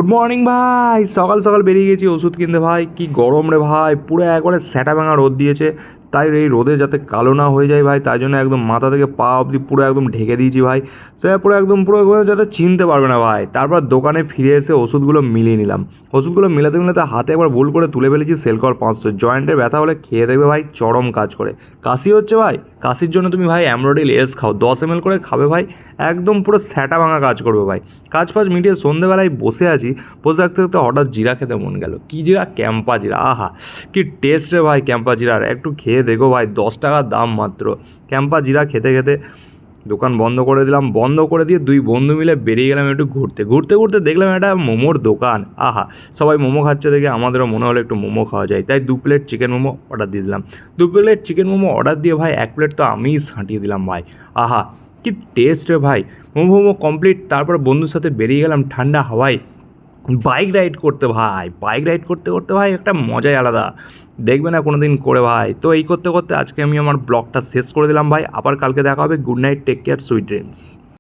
Good morning ভাই, সকাল সকাল বেরিয়ে গেছি ওষুধ কিনতে। ভাই কি গরম রে ভাই, পুরো একবারে স্যাটা ভাঙা রোদ দিয়েছে। তাই এই রোদে যাতে কালো না হয়ে যায় ভাই, তাই জন্য একদম মাথা থেকে পা অবধি পুরো একদম ঢেকে দিয়েছি ভাই। সে পুরো একদম যাতে চিনতে পারবে না ভাই। তারপর দোকানে ফিরে এসে ওষুধগুলো মিলিয়ে নিলাম। ওষুধগুলো মিলাতে মিলাতে হাতে একবার ভুল করে তুলে ফেলেছি সেলকর 500। জয়েন্টের ব্যথা হলে খেয়ে দেখবে ভাই, চরম কাজ করে। কাশি হচ্ছে ভাই, কাশির জন্য তুমি ভাই অ্যামরোডিল এস খাও, 10 ml করে খাবে ভাই, একদম পুরো স্যাটা ভাঙা কাজ করবে ভাই। কাজ ফাজ মিটিয়ে সন্ধ্যেবেলায় বসে আছি, বসে থাকতে থাকতে হঠাৎ জিরা খেতে মন গেল। কী জিরা? ক্যাম্পা জিরা। আহা কি টেস্ট রে ভাই ক্যাম্পা জিরার, একটু খেয়ে দেখো ভাই, 10 টাকার দাম মাত্র। ক্যাম্পা জিরা খেতে খেতে দোকান বন্ধ করে দিলাম। বন্ধ করে দিয়ে দুই বন্ধু মিলে বেরিয়ে গেলাম একটু ঘুরতে। ঘুরতে ঘুরতে দেখলাম একটা মোমোর দোকান। আহা, সবাই মোমো খাচ্ছে দেখে আমাদেরও মনে হলো একটু মোমো খাওয়া যায়, তাই 2 প্লেট চিকেন মোমো অর্ডার দিয়ে দিলাম। 2 প্লেট চিকেন মোমো অর্ডার দিয়ে ভাই 1 প্লেট তো আমিই সাঁটিয়ে দিলাম ভাই। আহা কি টেস্ট রে ভাই। মোমো কমপ্লিট। তারপর বন্ধুর সাথে বেরিয়ে গেলাম ঠান্ডা হাওয়ায় বাইক রাইড করতে ভাই। বাইক রাইড করতে করতে ভাই একটা মজাই আলাদা, দেখবে না কোনো দিন করে ভাই। তো এই করতে করতে আজকে আমি আমার ব্লগটা শেষ করে দিলাম ভাই। আবার কালকে দেখা হবে। Good night, take care, sweet dreams.